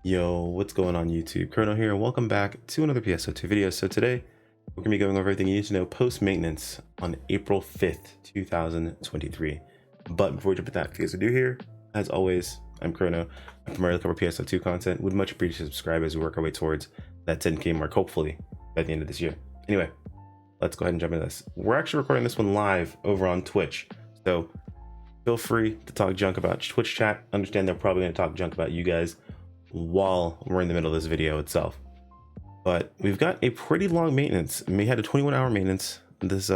Yo, what's going on YouTube? Chrono here, and welcome back to another PSO2 video. So today, we're going to be going over everything you need to know post-maintenance on April 5th, 2023. But before we jump into that, if you guys are new here, as always, I'm Chrono. I primarily cover PSO2 content. Would much appreciate you subscribe as we work our way towards that 10K mark, hopefully, by the end of this year. Anyway, let's go ahead and jump into this. We're actually recording this one live over on Twitch. So feel free to talk junk about Twitch chat. Understand they're probably going to talk junk about you guys while we're in the middle of this video itself. But we've got a pretty long maintenance. We had a 21-hour maintenance this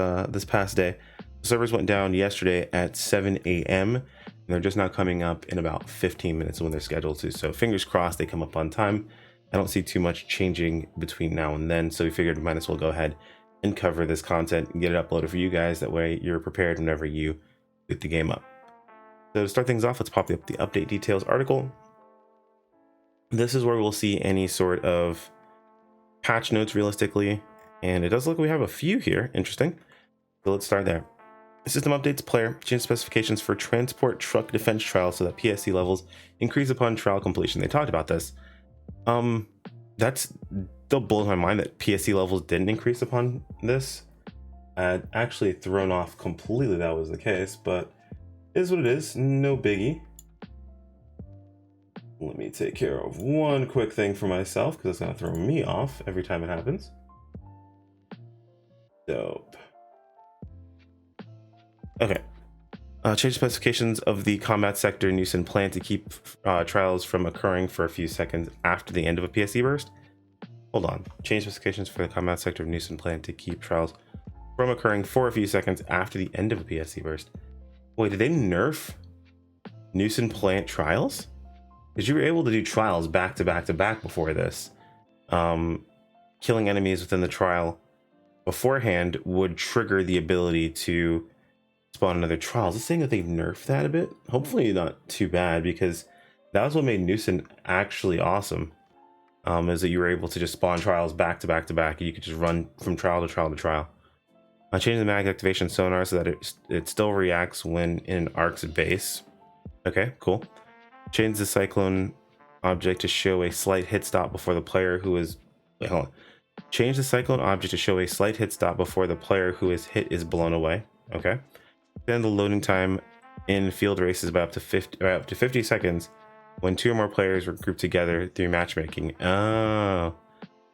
past day. The servers went down yesterday at 7 a.m. and they're just now coming up in about 15 minutes when they're scheduled to. So fingers crossed they come up on time. I don't see too much changing between now and then, so we figured we might as well go ahead and cover this content and get it uploaded for you guys. That way you're prepared whenever you boot the game up. So to start things off, let's pop up the update details article. This is where we'll see any sort of patch notes realistically, and it does look like we have a few here. Interesting. So let's start there. System updates player change specifications for transport truck defense trials so that PSC levels increase upon trial completion. They talked about this. That's still blows my mind that PSC levels didn't increase upon this. I'd actually thrown off completely that was the case, but it is what it is. No biggie. Let me take care of one quick thing for myself because it's going to throw me off every time it happens. Dope. Okay. Change specifications of the combat sector Newson plan to keep trials from occurring for a few seconds after the end of a PSC burst. Hold on. Change specifications for the combat sector of Newson plan to keep trials from occurring for a few seconds after the end of a PSC burst. Wait, did they nerf Newson plant trials? Because you were able to do trials back to back to back before this. Killing enemies within the trial beforehand would trigger the ability to spawn another trial. Is this saying that they've nerfed that a bit? Hopefully not too bad, because that was what made Newson actually awesome. Is that you were able to just spawn trials back to back to back, and you could just run from trial to trial to trial. Changing the mag activation sonar so that it still reacts when in an Ark's base. Okay, cool. Change the cyclone object to show a slight hit stop before the player who is... Wait, hold on. Change the cyclone object to show a slight hit stop before the player who is hit is blown away. Okay. Extend the loading time in field races by up to 50 seconds when two or more players were grouped together through matchmaking. Oh.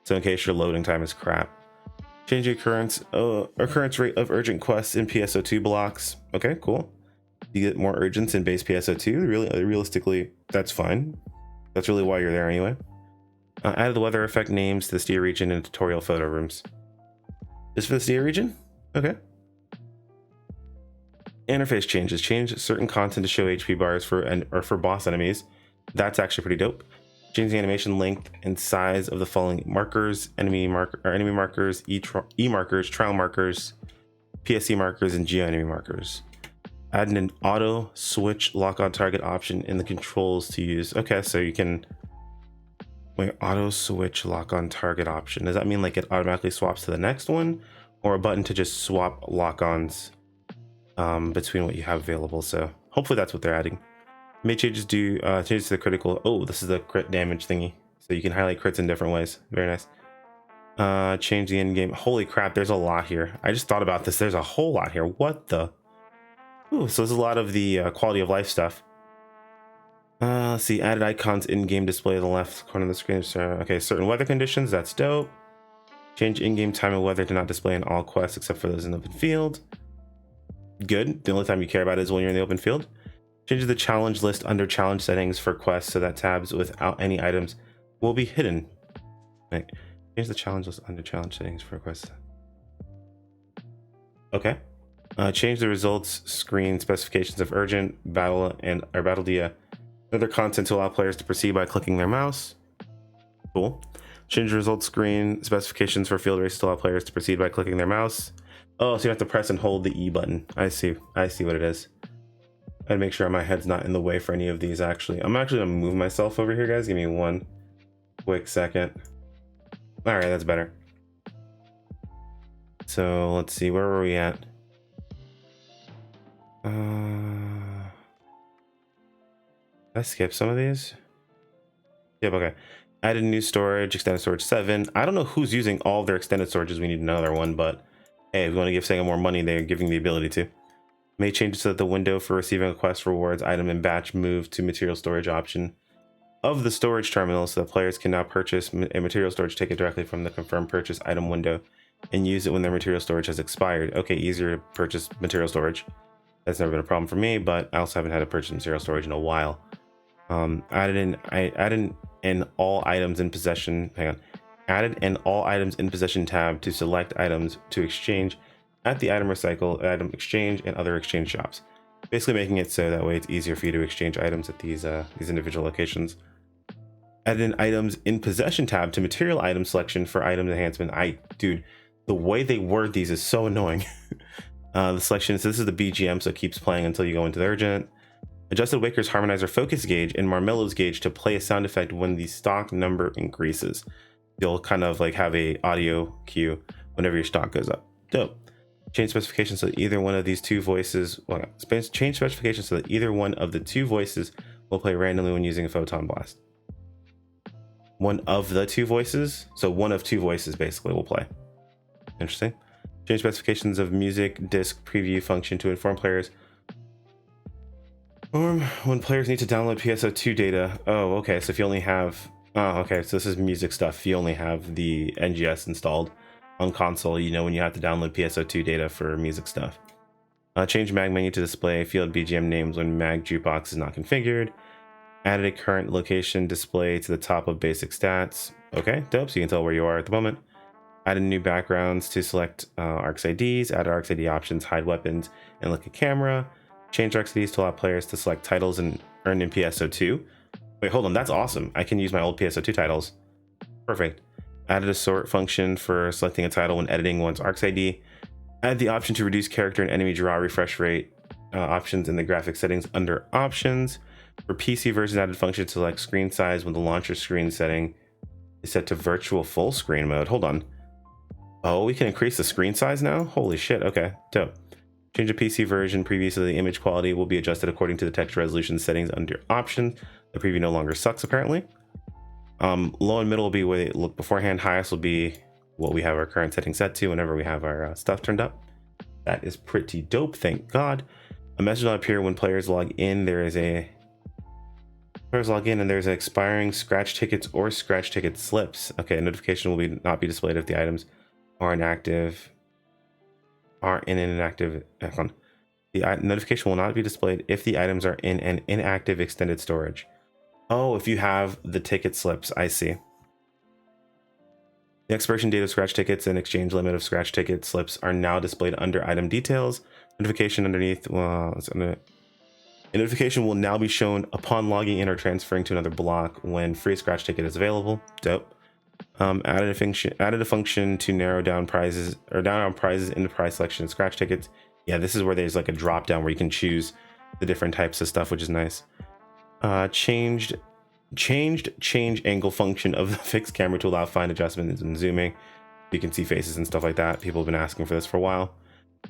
So in case your loading time is crap. Change the occurrence rate of urgent quests in PSO2 blocks. Okay, cool. You get more urgents in base PSO2. Really, realistically, that's fine. That's really why you're there anyway. Added the weather effect names to the steer region and tutorial photo rooms. This for the steer region? Okay. Interface changes. Change certain content to show HP bars for boss enemies. That's actually pretty dope. Change the animation length and size of the following markers: enemy markers, E markers, trial markers, PSC markers, and geo enemy markers. Adding an auto switch lock on target option in the controls to use. Okay, so you can wait, auto switch lock on target option. Does that mean like it automatically swaps to the next one, or a button to just swap lock-ons between what you have available? So hopefully that's what they're adding. May changes to the critical. Oh, this is the crit damage thingy, so you can highlight crits in different ways. Very nice. Change the end game. Holy crap, there's a lot here. I just thought about this. There's a whole lot here. What the? Ooh, so there's a lot of the quality of life stuff. Let's see, added icons in-game display on the left corner of the screen. So, okay, certain weather conditions, that's dope. Change in-game time and weather to not display in all quests except for those in the open field. Good, the only time you care about it is when you're in the open field. Change the challenge list under challenge settings for quests so that tabs without any items will be hidden. Right. Change the challenge list under challenge settings for quests. Okay. Change the results screen specifications of urgent, battle, or battle dia, other content to allow players to proceed by clicking their mouse. Cool. Change the results screen specifications for field races to allow players to proceed by clicking their mouse. Oh, so you have to press and hold the E button. I see what it is. I'd make sure my head's not in the way for any of these. Actually, I'm actually gonna move myself over here, guys. Give me one quick second. All right, that's better. So let's see, where were we at? Did I skip some of these? Yep, okay. Added new storage, extended storage 7. I don't know who's using all of their extended storages. We need another one, but hey, if we want to give SEGA more money, they're giving the ability to. Made changes so that the window for receiving a quest, rewards, item, and batch move to material storage option of the storage terminal, so that players can now purchase a material storage ticket directly from the confirmed purchase item window and use it when their material storage has expired. Okay, easier to purchase material storage. That's never been a problem for me, but I also haven't had to purchase material storage in a while. Added in all items in possession. Hang on. Added an all items in possession tab to select items to exchange at the item recycle, item exchange, and other exchange shops. Basically making it so that way it's easier for you to exchange items at these individual locations. Added an items in possession tab to material item selection for item enhancement. Dude, the way they word these is so annoying. The selection, so this is the BGM, so it keeps playing until you go into the urgent. Adjusted Waker's harmonizer focus gauge and Marmelo's gauge to play a sound effect when the stock number increases. You'll kind of like have a audio cue whenever your stock goes up. Dope. Change specifications so that either one of these two voices, change specifications so that either one of the two voices will play randomly when using a photon blast. One of the two voices, so one of two voices basically will play. Interesting. Change specifications of music disc preview function to inform players when players need to download PSO2 data. Oh, okay. So if you only have, okay, so this is music stuff. You only have the NGS installed on console, you know when you have to download PSO2 data for music stuff. Change mag menu to display field BGM names when mag jukebox is not configured. Added a current location display to the top of basic stats. Okay, dope. So you can tell where you are at the moment. Added new backgrounds to select ARCS IDs. Add ARCS ID options, hide weapons, and look at camera. Change ARCS IDs to allow players to select titles and earn in PSO2. Wait, hold on. That's awesome. I can use my old PSO2 titles. Perfect. Added a sort function for selecting a title when editing one's ARCS ID. Add the option to reduce character and enemy draw refresh rate options in the graphic settings under options. For PC version, added function to select screen size when the launcher screen setting is set to virtual full screen mode. Hold on. Oh, we can increase the screen size now? Holy shit. Okay, dope. Change the PC version preview so the image quality will be adjusted according to the text resolution settings under options. The preview no longer sucks apparently. Low and middle will be where they look beforehand. Highest will be what we have our current setting set to whenever we have our stuff turned up. That is pretty dope, thank God. A message will appear when players log in. There's an expiring scratch tickets or scratch ticket slips. Okay, a notification will not be displayed if the items are inactive. The notification will not be displayed if the items are in an inactive extended storage. Oh, if you have the ticket slips, I see. The expiration date of scratch tickets and exchange limit of scratch ticket slips are now displayed under item details. Notification underneath, a notification will now be shown upon logging in or transferring to another block when free scratch ticket is available. Dope. Added a function to narrow down prizes in the prize selection and scratch tickets. Yeah, this is where there's like a drop down where you can choose the different types of stuff, which is nice. Changed change angle function of the fixed camera to allow fine adjustments and zooming. You can see faces and stuff like that. People have been asking for this for a while.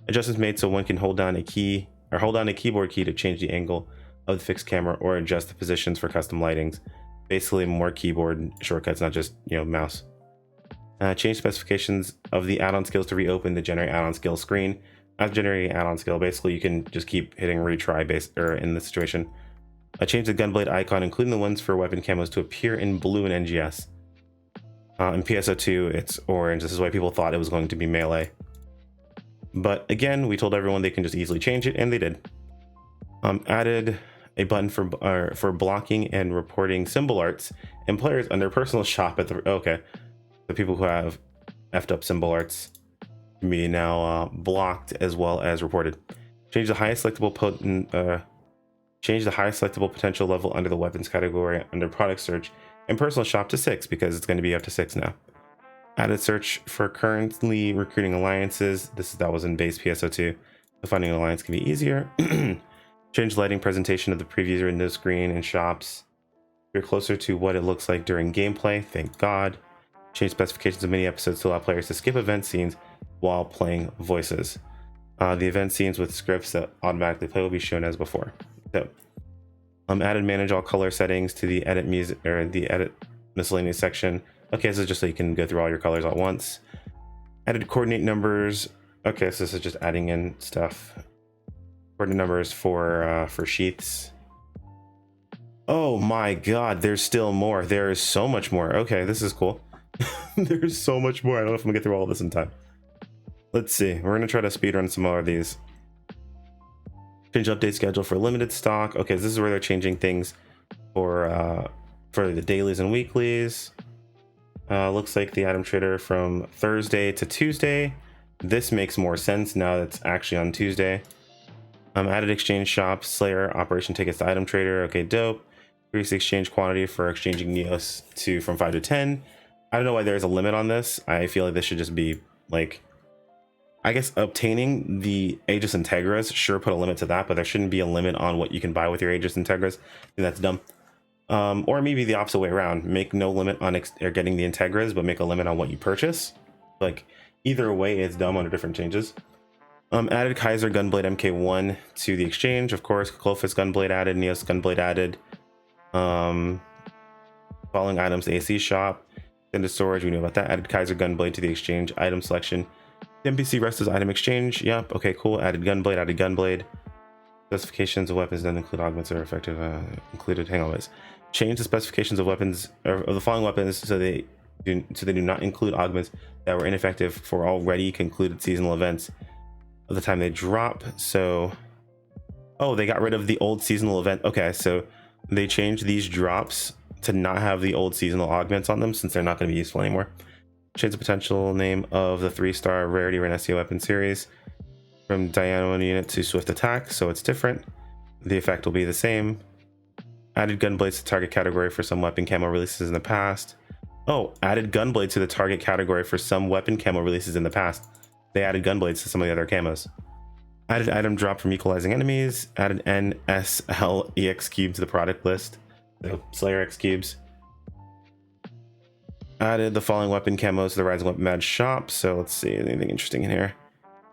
Adjustments made so one can hold down a keyboard key to change the angle of the fixed camera or adjust the positions for custom lightings. Basically more keyboard shortcuts, not just, mouse. Change specifications of the add-on skills to reopen the generate add-on skill screen. After generating add-on skill, basically you can just keep hitting retry in this situation. Change the gunblade icon, including the ones for weapon camos, to appear in blue in NGS. In PSO2, it's orange. This is why people thought it was going to be melee. But again, we told everyone they can just easily change it, and they did. Added a button for blocking and reporting symbol arts and players under personal shop at the... Okay. The people who have effed up symbol arts can be now blocked as well as reported. Change the highest selectable potential level under the weapons category under product search and personal shop to 6 because it's going to be up to 6 now. Added search for currently recruiting alliances. That was in base PSO2. So finding an alliance can be easier. Change lighting presentation of the previews window screen and shops. You're closer to what it looks like during gameplay. Thank God. Change specifications of mini episodes to allow players to skip event scenes while playing voices. The event scenes with scripts that automatically play will be shown as before. So, Added manage all color settings to the edit music or the edit miscellaneous section. Okay, so just so you can go through all your colors at once. Added coordinate numbers. Okay, so this is just adding in stuff. Coordinate numbers for sheaths. Oh my god, there's still more. There is so much more. Okay, this is cool. There's so much more. I don't know if I'm gonna get through all of this in time. Let's see. We're gonna try to speedrun some more of these. Change update schedule for limited stock. Okay, so this is where they're changing things for the dailies and weeklies. Looks like the item trader from Thursday to Tuesday. This makes more sense now that it's actually on Tuesday. Added exchange shop, Slayer, operation tickets to item trader. Okay, dope. Increase exchange quantity for exchanging Neos from 5 to 10. I don't know why there's a limit on this. I feel like this should just be like, I guess obtaining the Aegis Integras, sure, put a limit to that, but there shouldn't be a limit on what you can buy with your Aegis Integras. I think that's dumb. Or maybe the opposite way around. Make no limit on getting the Integras, but make a limit on what you purchase. Like, either way, it's dumb under different changes. Added Kaiser Gunblade MK1 to the exchange. Of course, Clovis Gunblade added, Neos Gunblade added. Following items, AC shop. Into storage, we know about that. Added Kaiser Gunblade to the exchange. Item selection. The NPC rest is item exchange. Yep, okay, cool. Added Gunblade. Specifications of weapons that include augments that are effective included. Hang on, guys. Change the specifications of weapons of the following weapons so they do not include augments that were ineffective for already concluded seasonal events of the time they drop. So, oh, they got rid of the old seasonal event. Okay, so they changed these drops to not have the old seasonal augments on them since they're not going to be useful anymore. Change the potential name of the 3-star rarity Renesio weapon series from Diana unit to swift attack, so it's different. The effect will be the same. Added gunblades to target category for some weapon camo releases in the past. Oh, added gunblade to the target category for some weapon camo releases in the past. They added gunblades to some of the other camos. Added item drop from equalizing enemies. Added NSL EX cube to the product list. So Slayer X cubes. Added the following weapon camos to the Rising Weapon Badge shop. So let's see, anything interesting in here?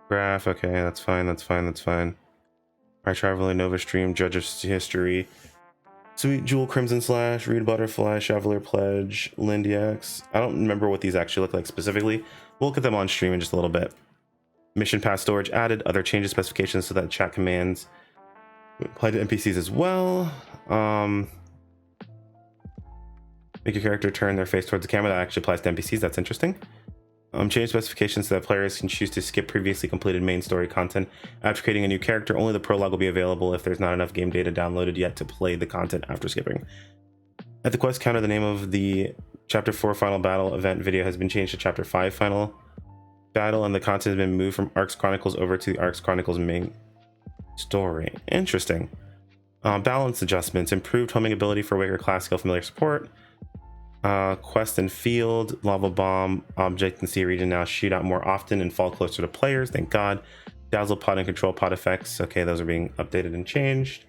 Graph, okay, that's fine. I Traveler, Nova Stream, Judge of History, Sweet Jewel, Crimson Slash, Reed Butterfly, Chevalier Pledge, Lindiax. I don't remember what these actually look like specifically. We'll look at them on stream in just a little bit. Mission pass storage added, other changes specifications so that chat commands apply to NPCs as well. Make your character turn their face towards the camera. That actually applies to NPCs. That's interesting. Change specifications so that players can choose to skip previously completed main story content. After creating a new character, only the prologue will be available if there's not enough game data downloaded yet to play the content after skipping. At the quest counter, the name of the Chapter 4 Final Battle event video has been changed to Chapter 5 Final Battle, and the content has been moved from Arcs Chronicles over to the Arcs Chronicles main story. Interesting. Balance adjustments. Improved homing ability for Waker class skill familiar support. Quest and field, lava bomb, object and sea region now shoot out more often and fall closer to players, thank god. Dazzle pod and control pod effects, okay, those are being updated and changed.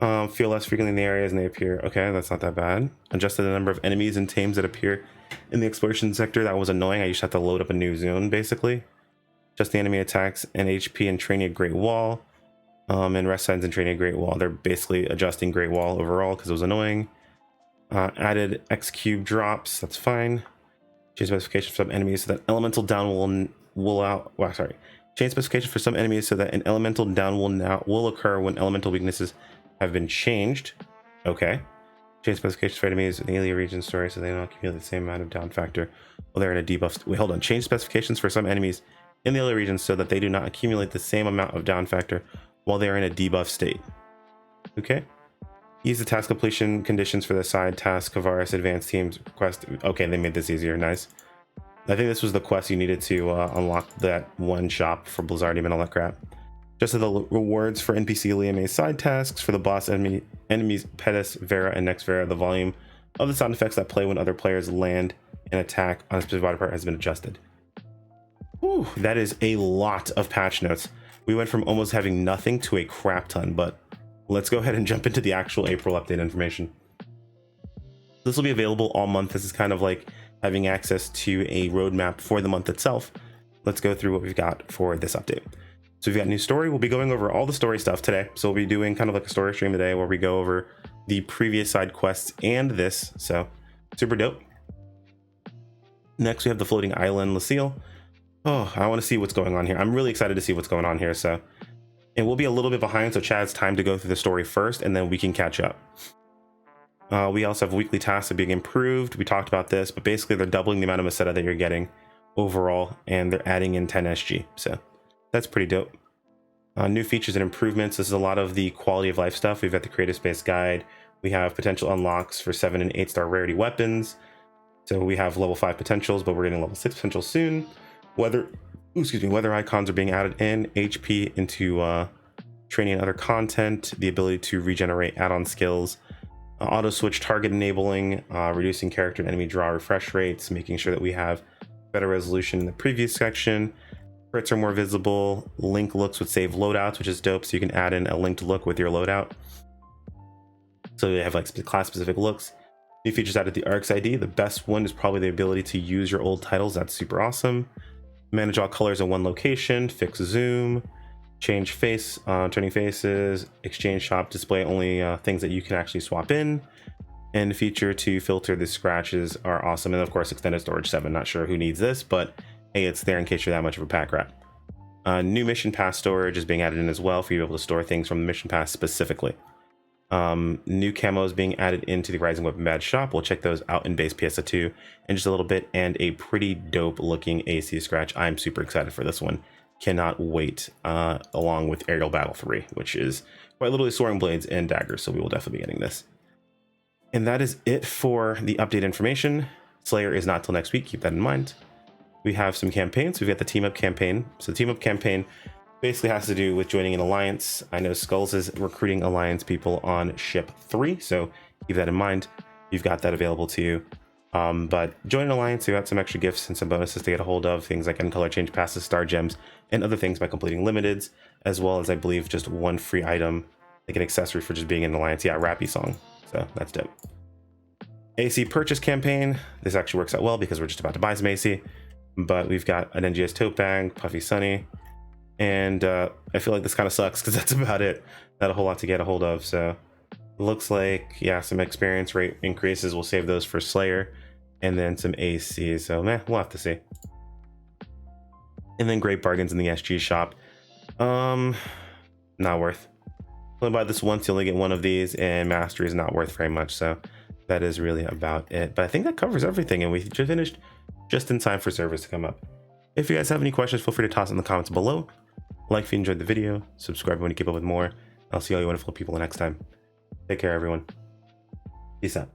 Feel less frequently in the areas and they appear, okay, that's not that bad. Adjusted the number of enemies and tames that appear in the exploration sector, that was annoying. I used to have to load up a new zone basically. Just the enemy attacks and HP and training at Great Wall. And rest signs and training at Great Wall, they're basically adjusting Great Wall overall because it was annoying. Added X cube drops, that's fine. Change specification for some enemies so that elemental down Change specification for some enemies so that an elemental down will occur when elemental weaknesses have been changed. Okay. Change specifications for enemies in the Aelia region story so they don't accumulate the same amount of down factor while they're in a debuff. Wait, hold on. Change specifications for some enemies in the Aelia region so that they do not accumulate the same amount of down factor while they are in a debuff state. Okay. Ease the task completion conditions for the side task Kavaris advanced teams quest. Okay, they made this easier. Nice. I think this was the quest you needed to unlock that one shop for Blizzardium and all that crap. Just as the rewards for NPC Liame side tasks for the boss enemies Pedis, Vera, and Next Vera, the volume of the sound effects that play when other players land and attack on a specific body part has been adjusted. Whew, that is a lot of patch notes. We went from almost having nothing to a crap ton, but let's go ahead and jump into the actual April update information. This will be available all month. This is kind of like having access to a roadmap for the month itself. Let's go through what we've got for this update. So we've got new story. We'll be going over all the story stuff today. So we'll be doing kind of like a story stream today where we go over the previous side quests and this. So super dope. Next, we have the floating island, Lucille. Oh, I want to see what's going on here. I'm really excited to see what's going on here. So, and we'll be a little bit behind. So Chad's time to go through the story first, and then we can catch up. We also have weekly tasks that are being improved. We talked about this, but basically they're doubling the amount of Meseta that you're getting overall, and they're adding in 10 SG. So that's pretty dope. New features and improvements. This is a lot of the quality of life stuff. We've got the creative space guide. We have potential unlocks for 7 and 8 star rarity weapons. So we have level 5 potentials, but we're getting level 6 potentials soon. Weather icons are being added in, HP into training and other content, the ability to regenerate add-on skills, auto switch target enabling, reducing character and enemy draw refresh rates, making sure that we have better resolution in the previous section. Crits are more visible. Link looks would save loadouts, which is dope. So you can add in a linked look with your loadout. So you have like class specific looks. New features added the ARCS ID. The best one is probably the ability to use your old titles. That's super awesome. Manage all colors in one location. Fix zoom. Change face, turning faces. Exchange shop, display only things that you can actually swap in. And feature to filter the scratches are awesome. And of course, extended storage 7. Not sure who needs this, but hey, it's there in case you're that much of a pack rat. New mission pass storage is being added in as well for you to be able to store things from the mission pass specifically. New camos being added into the Rising Weapon Badge shop. We'll check those out in base PSO2 in just a little bit, and a pretty dope looking AC scratch. I'm super excited for this one. Cannot wait, along with Aerial Battle 3, which is quite literally soaring blades and daggers, so we will definitely be getting this. And that is it for the update information. Slayer is not till next week, keep that in mind. We have some campaigns. We've got the team up campaign. So the team up campaign basically has to do with joining an alliance. I know Skulls is recruiting alliance people on ship 3, so keep that in mind. You've got that available to you. But join an alliance, you got some extra gifts and some bonuses to get a hold of, things like end color change passes, star gems, and other things by completing limiteds, as well as I believe just one free item, like an accessory for just being in an alliance. Yeah, Rappy song. So that's dope. AC purchase campaign. This actually works out well because we're just about to buy some AC. But we've got an NGS tote bag, Puffy Sunny, and I feel like this kind of sucks because that's about it. Not a whole lot to get a hold of. So it looks like, yeah, some experience rate increases. We'll save those for Slayer, and then some AC. So we'll have to see. And then great bargains in the SG shop. Not worth. Only buy this once, you only get one of these, and mastery is not worth very much. So that is really about it. But I think that covers everything, and we just finished just in time for service to come up. If you guys have any questions, feel free to toss in the comments below. Like if you enjoyed the video, subscribe when you keep up with more. I'll see all you wonderful people next time. Take care, everyone. Peace out.